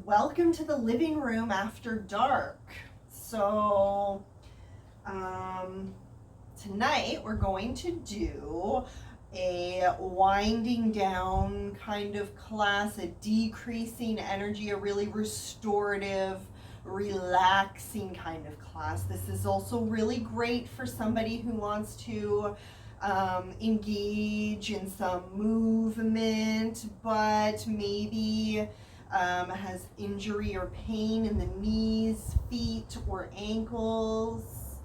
welcome to the living room after dark. So tonight we're going to do a winding down kind of class, a decreasing energy, a really restorative, relaxing kind of class. This is also really great for somebody who wants to engage in some movement, but maybe has injury or pain in the knees, feet, or ankles.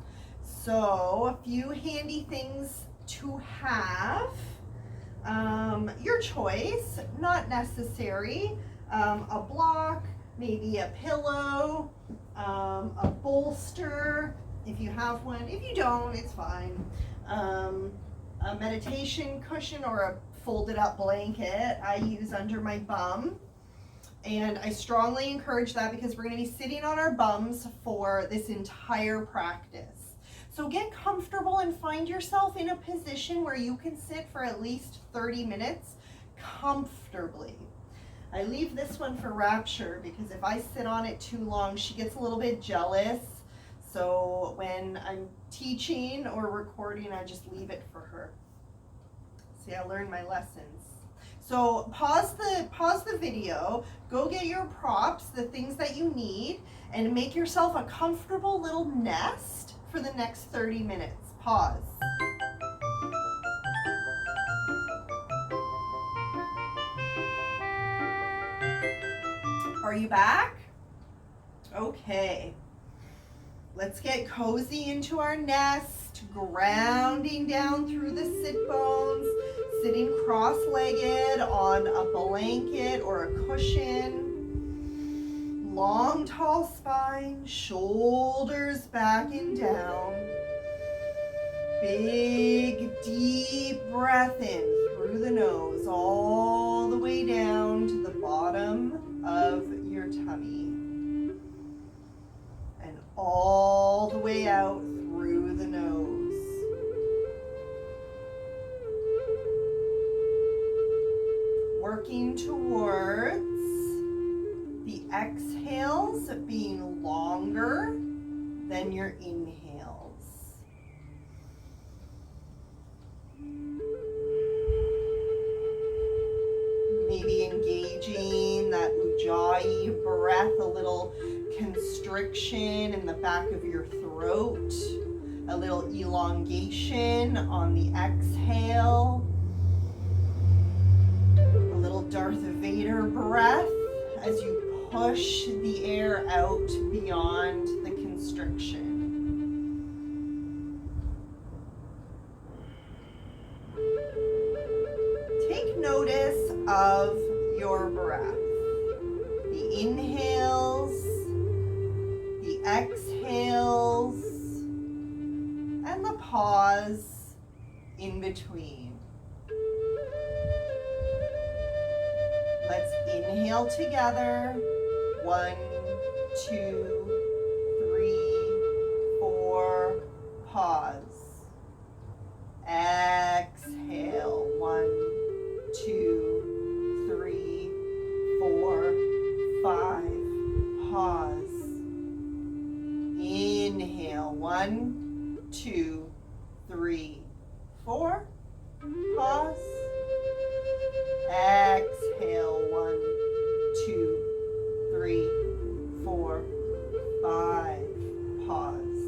So a few handy things to have. Your choice, not necessary. A block, maybe a pillow, a bolster, if you have one. If you don't, it's fine. A meditation cushion or a folded up blanket I use under my bum. And I strongly encourage that because we're going to be sitting on our bums for this entire practice. So get comfortable and find yourself in a position where you can sit for at least 30 minutes comfortably. I leave this one for Rapture because if I sit on it too long, she gets a little bit jealous. So when I'm teaching or recording, I just leave it for her. See, I learned my lessons. So pause the video, go get your props, the things that you need, and make yourself a comfortable little nest for the next 30 minutes. Pause. Are you back? Okay. Let's get cozy into our nest, grounding down through the sit bones, sitting cross-legged on a blanket or a cushion. Long, tall spine, shoulders back and down. Big, deep breath in through the nose, all the way down to the bottom of your tummy. And all the way out through the nose. Working towards the exhales being longer than your inhales. Maybe engaging that ujjayi breath, a little constriction in the back of your throat, a little elongation on the exhale. Little Darth Vader breath as you push the air out beyond the constriction. Take notice of your breath. The inhales, the exhales, and the pause in between. Let's inhale together. 1, 2, 3, 4. Pause. Exhale. 1, 2, 3, 4, 5. Pause. Inhale. 1, 2, 3, 4. Pause. Exhale. 1, 2, 3, 4, 5. Pause.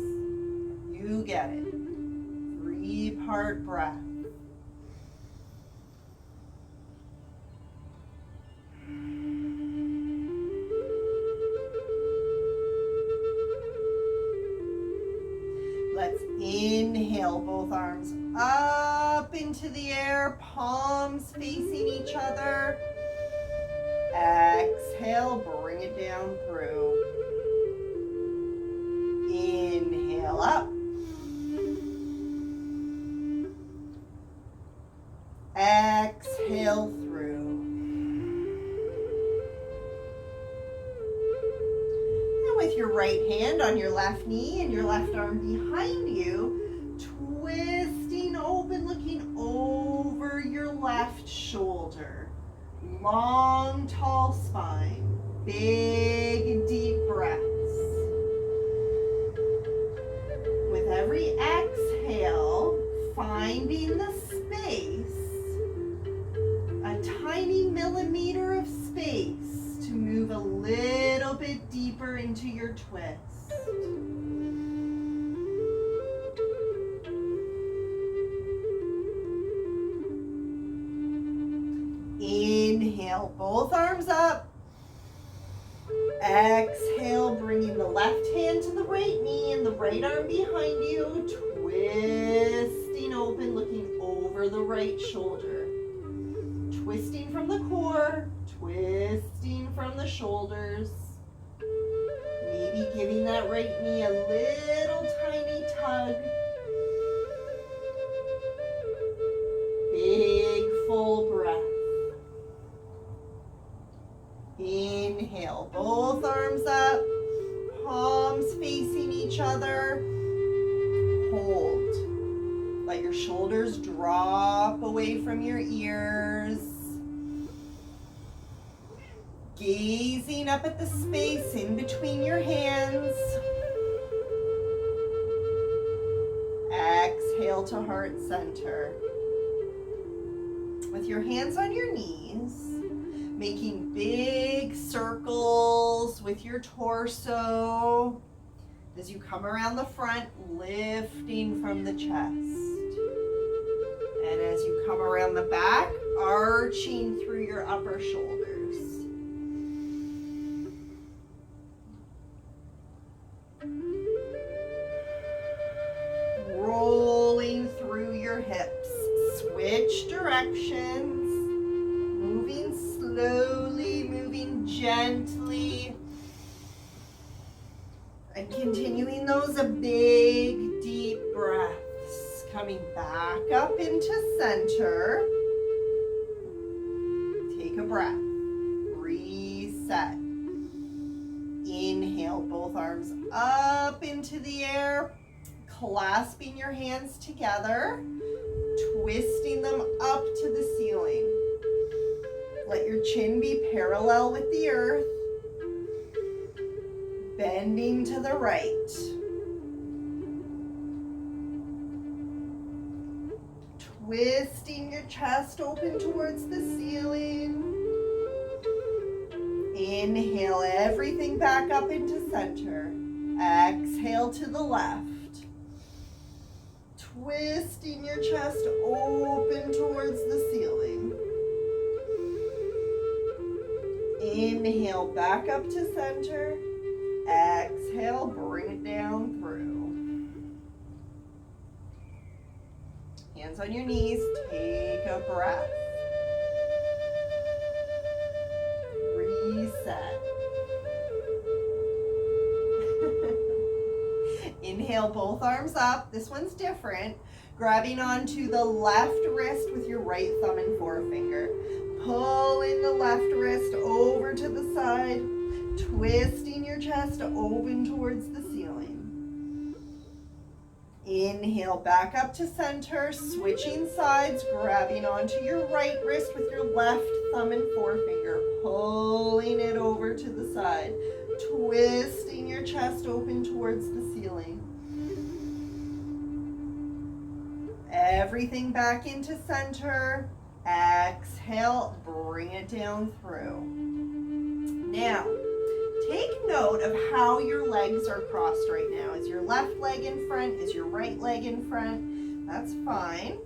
You get it. 3-part breath. Let's inhale, both arms up into the air, palms facing each other. Exhale, bring it down through. Inhale up. Exhale through. And with your right hand on your left knee and your left arm behind you, twisting open, looking over your left shoulder. Long, tall spine. Big, deep breaths. With every exhale, finding the space, a tiny millimeter of space to move a little bit deeper into your twist. Inhale, both arms up. Exhale, bringing the left hand to the right knee and the right arm behind you. Twisting open, looking over the right shoulder. Twisting from the core, twisting from the shoulders. Maybe giving that right knee a little tiny tug. Big full breath. Inhale, both arms up, palms facing each other. Hold. Let your shoulders drop away from your ears. Gazing up at the space in between your hands. Exhale to heart center. With your hands on your knees, making big circles with your torso as you come around the front, lifting from the chest. And as you come around the back, arching through your upper shoulders. Rolling through your hips. Switch directions. Moving slowly, moving gently. And continuing those big, deep breaths. Coming back up into center. Take a breath. Reset. Inhale, both arms up into the air. Clasping your hands together. Twisting them up to the ceiling. Let your chin be parallel with the earth. Bending to the right. Twisting your chest open towards the ceiling. Inhale everything back up into center. Exhale to the left. Twisting your chest open towards the ceiling. Inhale back up to center. Exhale, bring it down through. Hands on your knees, take a breath. Reset. Inhale, both arms up. This one's different. Grabbing onto the left wrist with your right thumb and forefinger. Pulling the left wrist over to the side. Twisting your chest open towards the ceiling. Inhale, back up to center, switching sides, grabbing onto your right wrist with your left thumb and forefinger, pulling it over to the side, twisting your chest open towards the ceiling. Everything back into center. Exhale, bring it down through. Now, take note of how your legs are crossed right now. Is your left leg in front? Is your right leg in front? That's fine.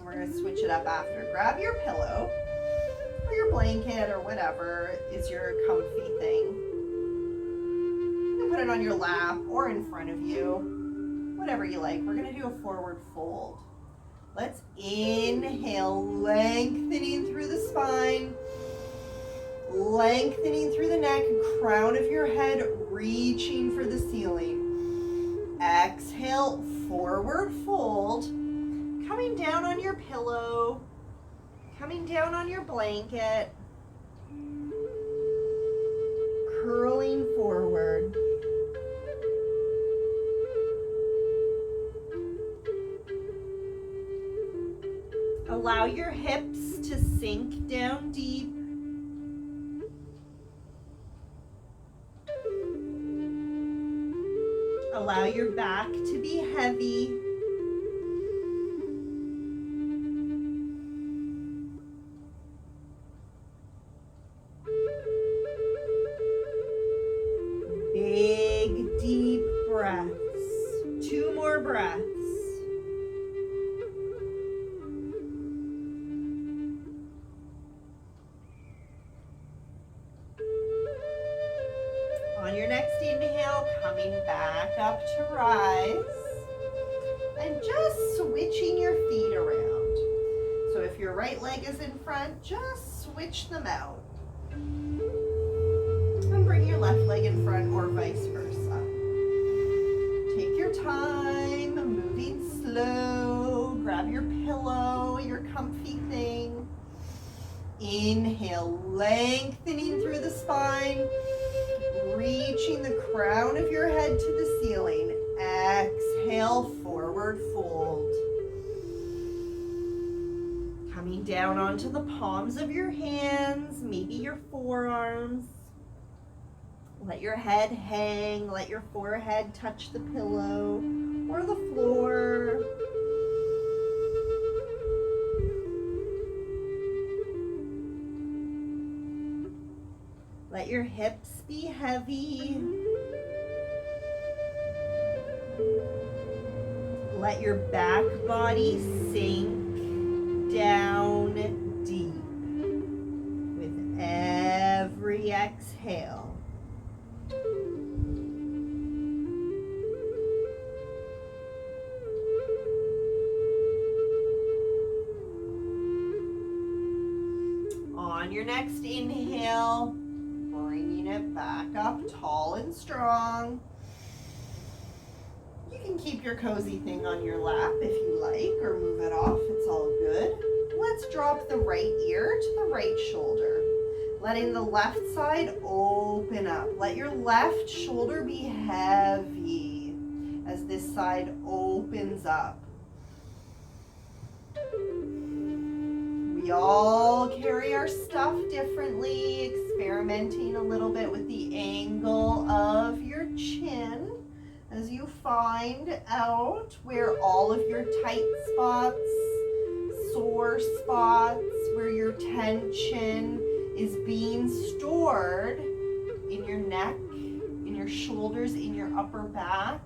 We're going to switch it up after. Grab your pillow or your blanket or whatever is your comfy thing. You can put it on your lap or in front of you, whatever you like. We're going to do a forward fold. Let's inhale, lengthening through the spine. Lengthening through the neck, crown of your head reaching for the ceiling. Exhale, forward fold. Coming down on your pillow. Coming down on your blanket. Curling forward. Allow your hips to sink down deep. Allow your back to be heavy. Big, deep breaths. 2 more breaths. On your next inhale, coming back up to rise. And just switching your feet around. So if your right leg is in front, just switch them out. And bring your left leg in front or vice versa. Take your time, moving slow. Grab your pillow, your comfy thing. Inhale, lengthening through the spine. Reaching the crown of your head to the ceiling. Exhale, forward fold. Coming down onto the palms of your hands, maybe your forearms. Let your head hang, let your forehead touch the pillow or the floor. Let your hips be heavy. Let your back body sink down deep with every exhale. On your next inhale, bringing it back up tall and strong. You can keep your cozy thing on your lap if you like, or move it off, it's all good. Let's drop the right ear to the right shoulder, letting the left side open up. Let your left shoulder be heavy as this side opens up. We all carry our stuff differently, experimenting a little bit with the angle of your chin as you find out where all of your tight spots, sore spots, where your tension is being stored in your neck, in your shoulders, in your upper back.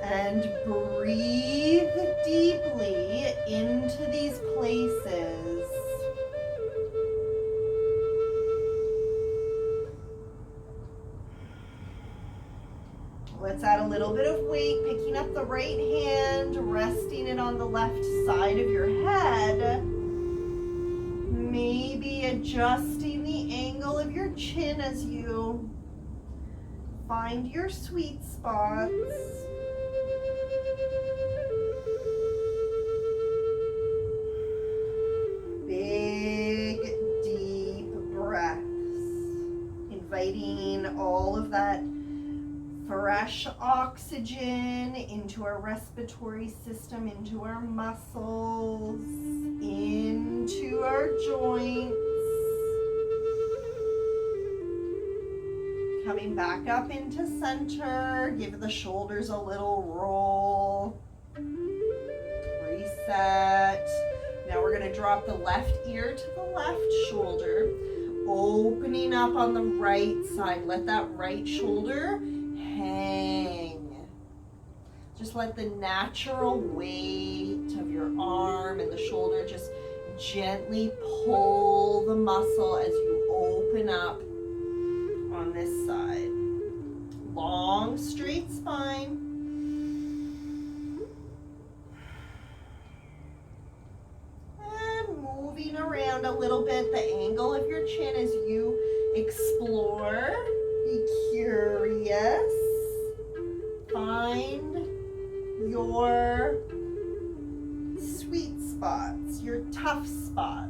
And breathe deeply into these places. Let's add a little bit of weight, picking up the right hand, resting it on the left side of your head. Maybe adjusting the angle of your chin as you find your sweet spots. Big, deep breaths, inviting all of that fresh oxygen into our respiratory system, into our muscles, into our joints. Coming back up into center, give the shoulders a little roll. Reset. Now we're going to drop the left ear to the left shoulder, opening up on the right side. Let that right shoulder hang. Just let the natural weight of your arm and the shoulder just gently pull the muscle as you open up on this side. Long, straight spine. And moving around a little bit the angle of your chin as you explore. Be curious. Find your sweet spots, your tough spots.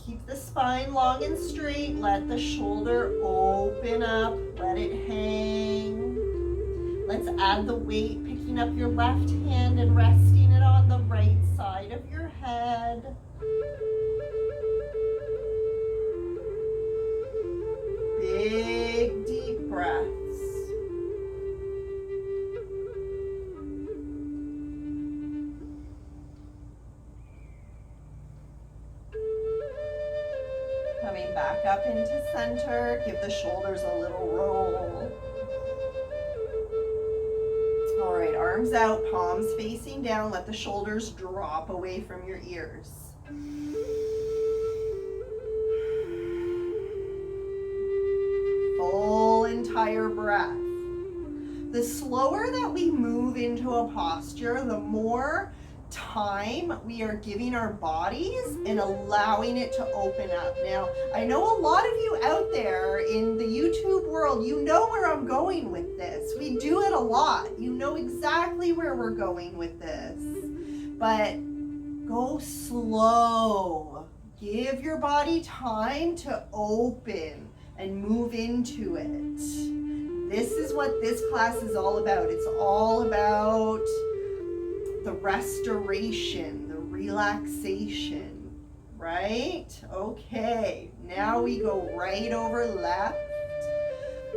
Keep the spine long and straight. Let the shoulder open up. Let it hang. Let's add the weight, picking up your left hand and resting it on the right side of your head. Big, center. Give the shoulders a little roll. All right, arms out, palms facing down. Let the shoulders drop away from your ears. Full entire breath. The slower that we move into a posture, the more time we are giving our bodies and allowing it to open up. Now, I know a lot of you out there in the YouTube world, you know where I'm going with this. We do it a lot. You know exactly where we're going with this. But go slow. Give your body time to open and move into it. This is what this class is all about. It's all about the restoration, the relaxation, right? Okay, now we go right over left,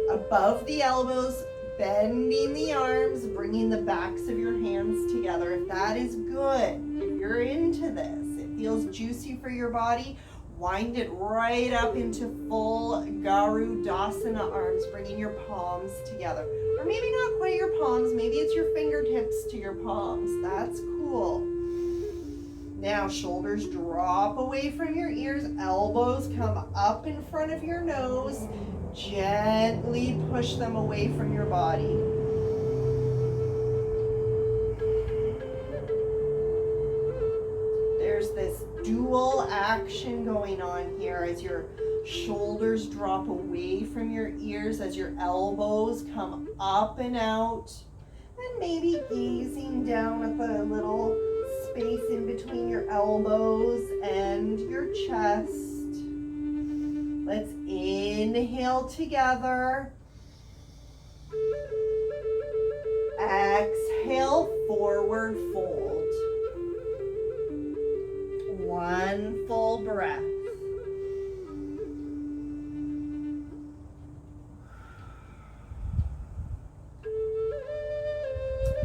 above the elbows, bending the arms, bringing the backs of your hands together. If that is good, if you're into this, it feels juicy for your body, wind it right up into full Garudasana arms, bringing your palms together. Or maybe not quite your palms, maybe it's your fingertips to your palms. That's cool. Now shoulders drop away from your ears, elbows come up in front of your nose, gently push them away from your body. There's this dual action going on here as your shoulders drop away from your ears, as your elbows come up and out, and maybe gazing down at the little space in between your elbows and your chest. Let's inhale together. Exhale, forward fold. One full breath.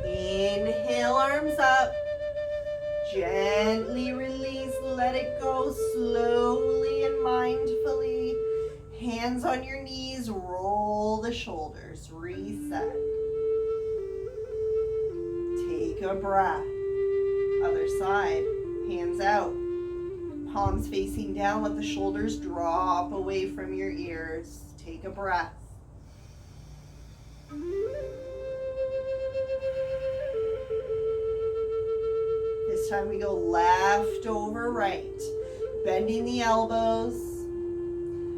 Inhale, arms up. Gently release, let it go slowly and mindfully. Hands on your knees, roll the shoulders, reset. Take a breath. Other side, hands out. Palms facing down, let the shoulders drop away from your ears. Take a breath. This time we go left over right. Bending the elbows,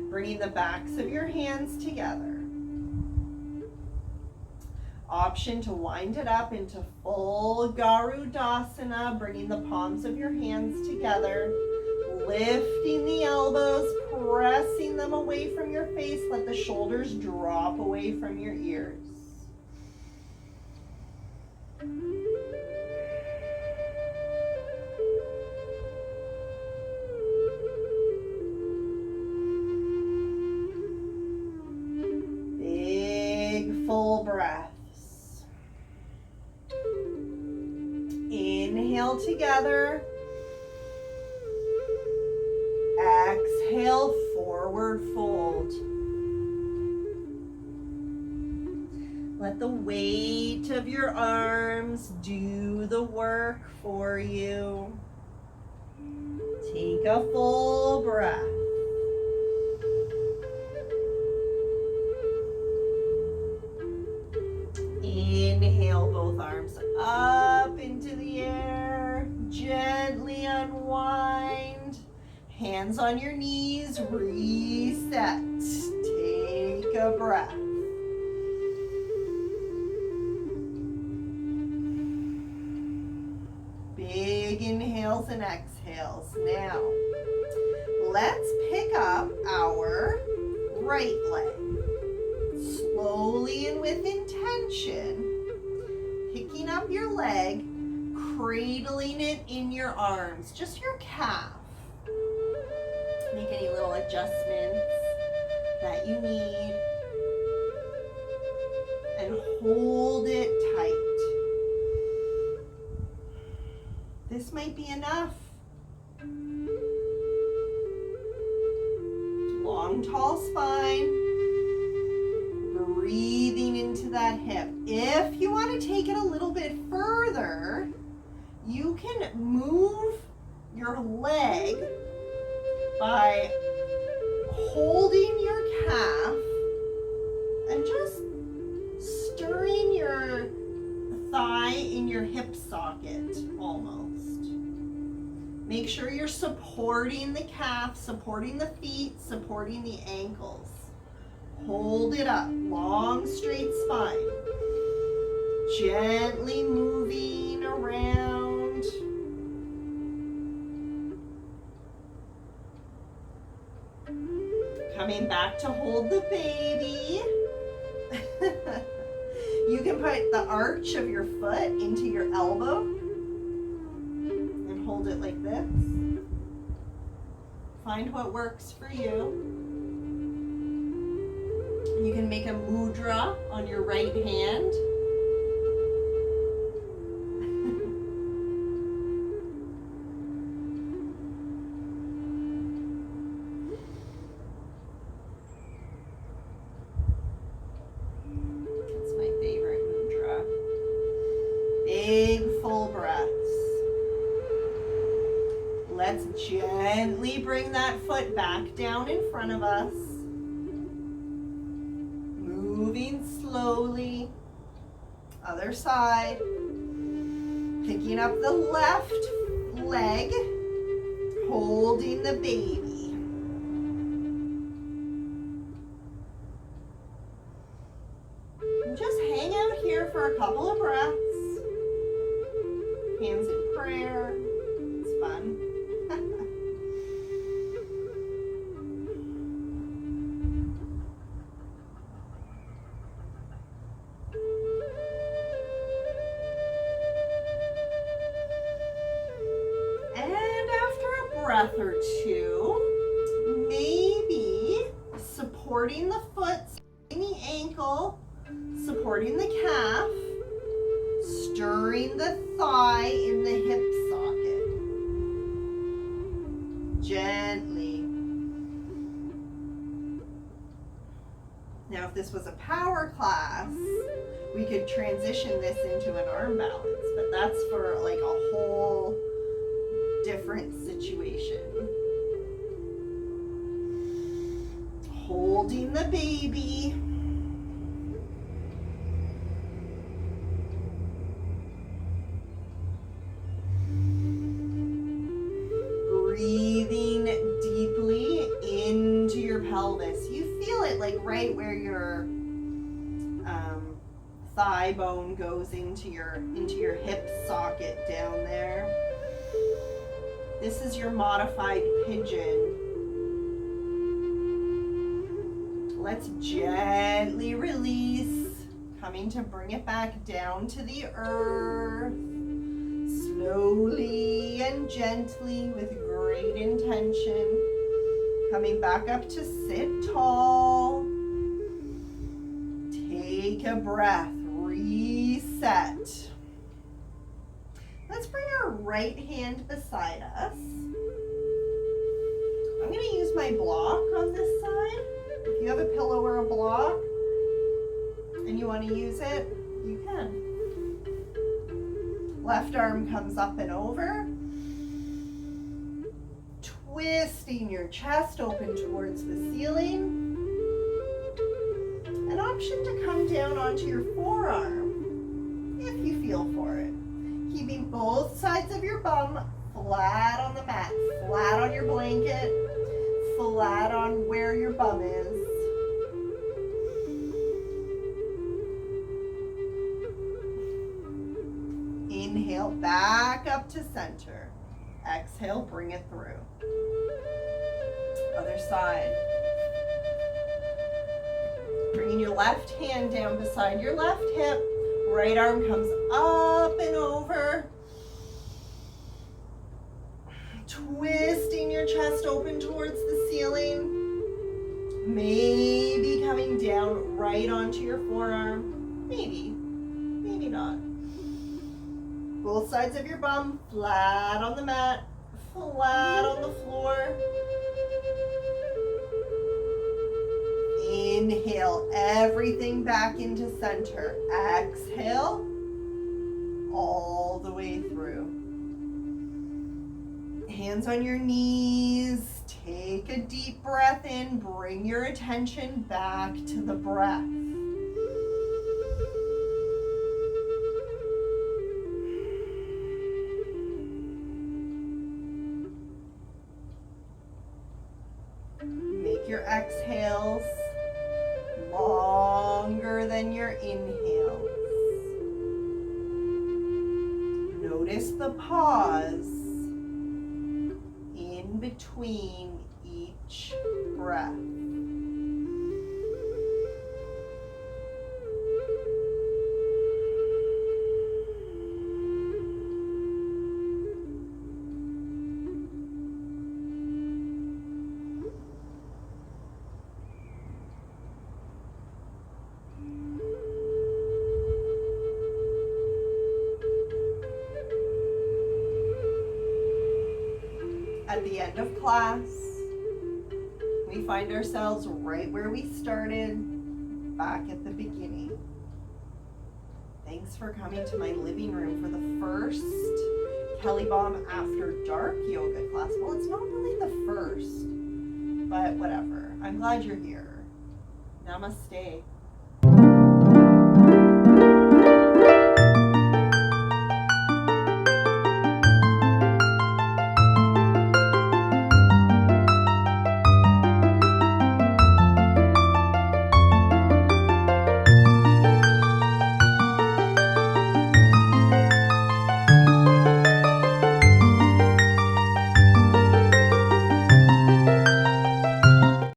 bringing the backs of your hands together. Option to wind it up into full Garudasana, bringing the palms of your hands together. Lifting the elbows, pressing them away from your face. Let the shoulders drop away from your ears. Big full breaths. Inhale together. Exhale, forward fold. Let the weight of your arms do the work for you. Take a full breath. Inhale, both arms up into the air. Gently unwind. Hands on your knees, reset. Take a breath. Big inhales and exhales. Now, let's pick up our right leg. Slowly and with intention, picking up your leg, cradling it in your arms, just your calf. Make any little adjustments that you need and hold it tight. This might be enough. Long, tall tall spine. Breathing into that hip. If you want to take it a little bit further, you can move your leg by holding your calf and just stirring your thigh in your hip socket almost. Make sure you're supporting the calf, supporting the feet, supporting the ankles. Hold it up, long straight spine. Gently moving around. Coming back to hold the baby. You can put the arch of your foot into your elbow and hold it like this. Find what works for you. You can make a mudra on your right hand. Let's gently bring that foot back down in front of us. Moving slowly. Other side. Picking up the left leg. Holding the baby. And just hang out here for a couple of breaths. Hands in prayer. It's fun. Breath or two, maybe supporting the foot, supporting the ankle, supporting the calf, stirring the thigh in the hip socket. Gently. Now, if this was a power class, we could transition this into an arm balance, but that's for like a whole different situation. Holding the baby. Breathing deeply into your pelvis. You feel it like right where your thigh bone goes into your hip socket down there. This is your modified pigeon. Let's gently release, coming to bring it back down to the earth. Slowly and gently with great intention. Coming back up to sit tall. Take a breath, reset. Let's bring our right hand beside us. I'm going to use my block on this side. If you have a pillow or a block and you want to use it, you can. Left arm comes up and over. Twisting your chest open towards the ceiling. An option to come down onto your forearm if you feel for it. Keeping both sides of your bum flat on the mat, flat on your blanket, flat on where your bum is. Inhale, back up to center. Exhale, bring it through. Other side. Bringing your left hand down beside your left hip. Right arm comes up and over. Twisting your chest open towards the ceiling. Maybe coming down right onto your forearm. Maybe not. Both sides of your bum flat on the mat, flat on the floor. Inhale everything back into center. Exhale all the way through. Hands on your knees. Take a deep breath in. Bring your attention back to the breath. Make your exhales longer than your inhales. Notice the pause in between each breath. At the end of class, we find ourselves right where we started, back at the beginning. Thanks for coming to my living room for the first KellieBom Afterdark yoga class. Well, it's not really the first, but whatever. I'm glad you're here. Namaste.